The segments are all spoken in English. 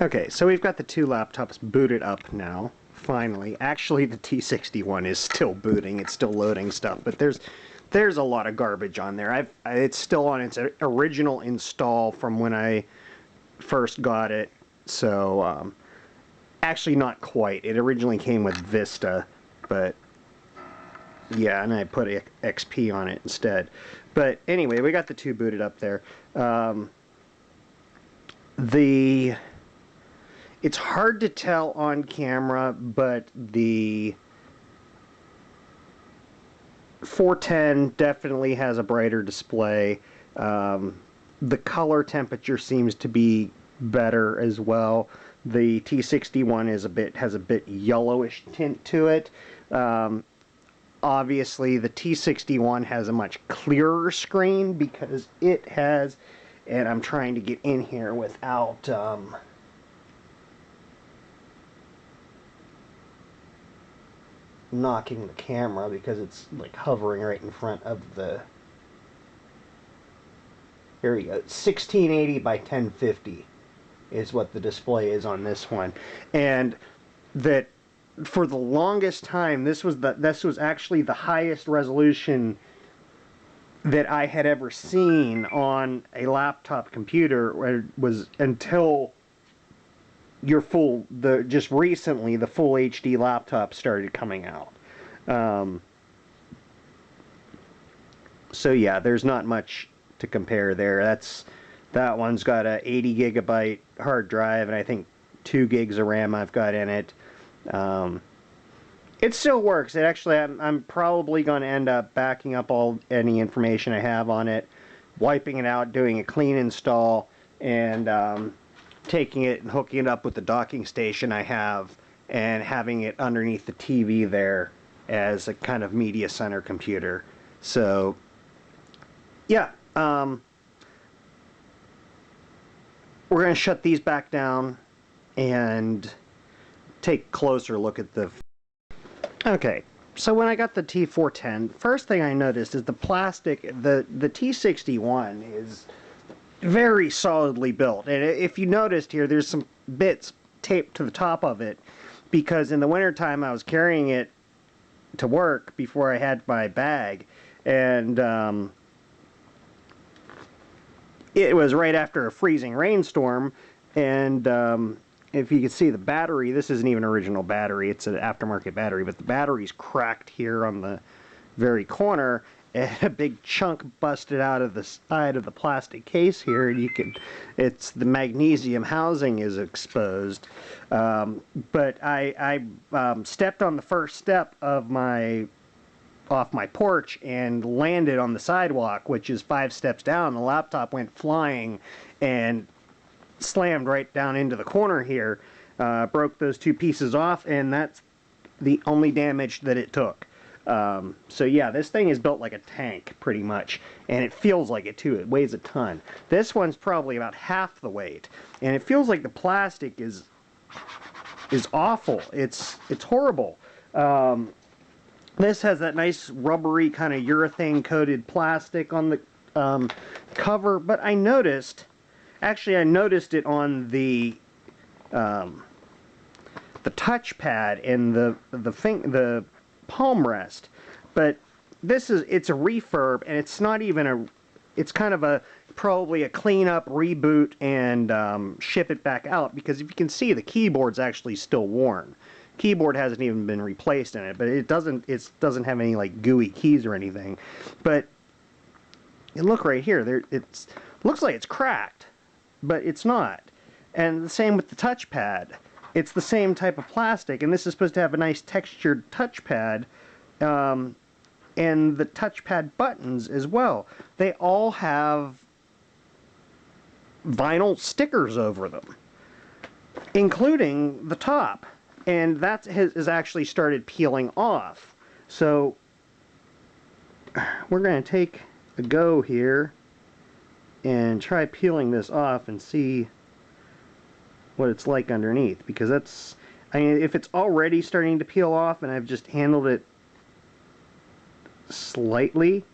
Okay, so we've got the two laptops booted up now, finally. Actually, the T61 is still booting, it's still loading stuff, but there's a lot of garbage on there. It's still on its original install from when I first got it, so actually not quite. It originally came with Vista, but yeah, and I put XP on it instead. But anyway, we got the two booted up there. It's hard to tell on camera, but the 410 definitely has a brighter display. The color temperature seems to be better as well. The T61 has a bit yellowish tint to it. Obviously, the T61 has a much clearer screen because it has, and I'm trying to get in here without knocking the camera, because it's like hovering right in front of the, here we go, 1680 by 1050 is what the display is on this one. And that for the longest time, this was actually the highest resolution that I had ever seen on a laptop computer, where it was until just recently the full HD laptop started coming out. So yeah, there's not much to compare there. That one's got a 80 gigabyte hard drive, and I think 2 gigs of RAM I've got in it. It still works. It actually, I'm probably going to end up backing up any information I have on it, wiping it out, doing a clean install, and taking it and hooking it up with the docking station I have, and having it underneath the TV there as a kind of media center computer. So, yeah, we're going to shut these back down and take a closer look at the... Okay, so when I got the T410, first thing I noticed is the plastic. The T61 is very solidly built, and if you noticed here, there's some bits taped to the top of it, because in the wintertime I was carrying it to work before I had my bag, and it was right after a freezing rainstorm, and if you can see the battery, this isn't even an original battery, it's an aftermarket battery, but the battery's cracked here on the very corner, and a big chunk busted out of the side of the plastic case here, and it's the magnesium housing is exposed. But I stepped on the first step of off my porch and landed on the sidewalk, which is 5 steps down. The laptop went flying and slammed right down into the corner here, broke those 2 pieces off, and that's the only damage that it took. So yeah, this thing is built like a tank, pretty much, and it feels like it too. It weighs a ton. This one's probably about half the weight, and it feels like the plastic is awful. It's horrible. This has that nice rubbery kind of urethane coated plastic on the cover, but I noticed it on the touchpad and the palm rest, but it's a refurb, and it's not even it's kind of probably a cleanup, reboot, and ship it back out, because if you can see, the keyboard's actually still worn. Keyboard hasn't even been replaced in it, but it doesn't have any like gooey keys or anything. But you look right here, looks like it's cracked, but it's not. And the same with the touchpad. It's the same type of plastic, and this is supposed to have a nice textured touchpad, and the touchpad buttons as well. They all have vinyl stickers over them, including the top, and that has actually started peeling off. So we're going to take a go here and try peeling this off and see what it's like underneath, because if it's already starting to peel off and I've just handled it slightly,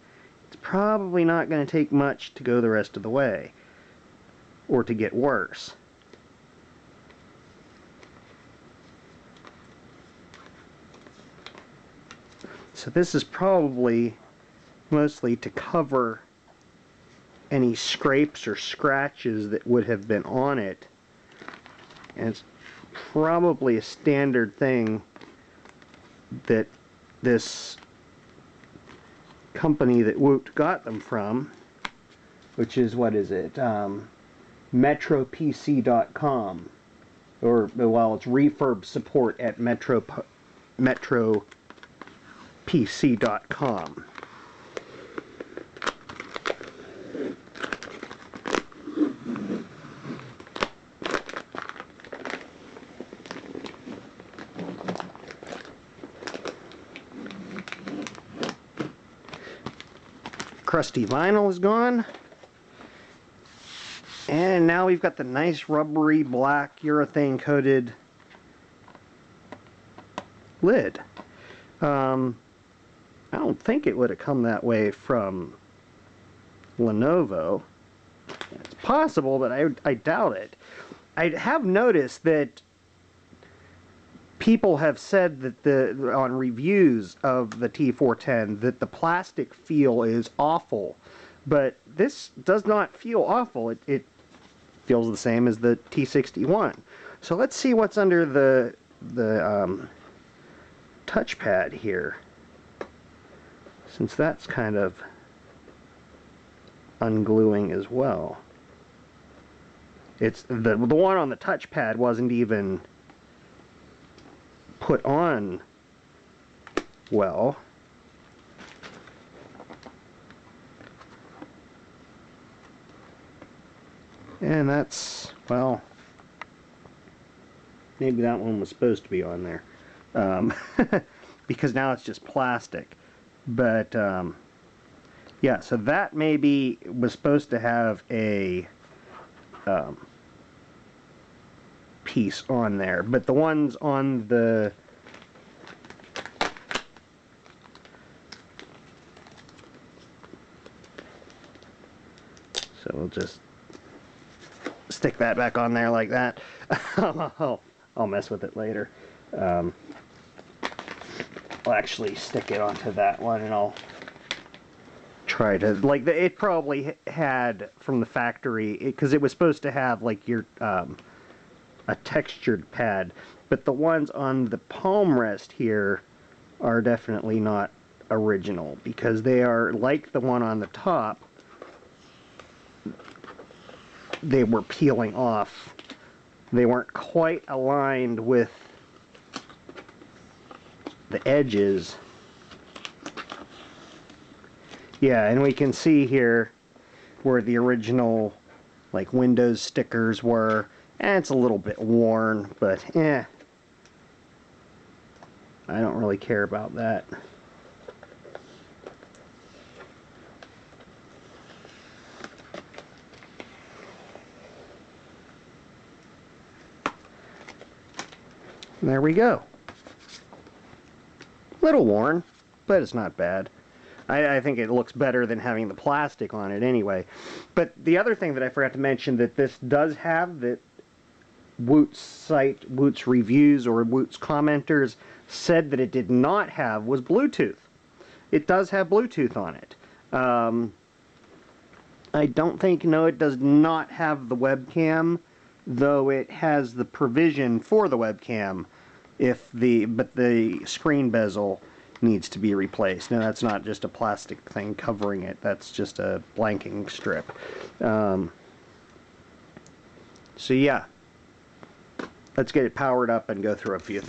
it's probably not going to take much to go the rest of the way, or to get worse. So this is probably mostly to cover any scrapes or scratches that would have been on it. And it's probably a standard thing that this company that Woot got them from, which is, what is it, metropc.com, or, well, it's refurb support at metropc.com. Crusty vinyl is gone. And now we've got the nice rubbery black urethane coated lid. I don't think it would have come that way from Lenovo. It's possible, but I doubt it. I have noticed that people have said that on reviews of the T410 that the plastic feel is awful, but this does not feel awful. It feels the same as the T61. So let's see what's under the touchpad here, since that's kind of ungluing as well. It's the one on the touchpad wasn't even put on well. And that's, well, maybe that one was supposed to be on there, because now it's just plastic. But yeah, so that maybe was supposed to have a piece on there, but the ones on the so we'll just stick that back on there like that. I'll mess with it later. I'll actually stick it onto that one, and I'll try to, like, it probably had from the factory, because it was supposed to have like your a textured pad, but the ones on the palm rest here are definitely not original, because they are like the one on the top. They were peeling off. They weren't quite aligned with the edges. Yeah, and we can see here where the original, like, Windows stickers were. And it's a little bit worn, but I don't really care about that. There we go. Little worn, but it's not bad. I think it looks better than having the plastic on it anyway. But the other thing that I forgot to mention that this does have, that Woot's site, Woot's reviews, or Woot's commenters said that it did not have, was Bluetooth. It does have Bluetooth on it. I don't think, no, it does not have the webcam, though it has the provision for the webcam, but the screen bezel needs to be replaced. Now, that's not just a plastic thing covering it, that's just a blanking strip. So yeah, let's get it powered up and go through a few things.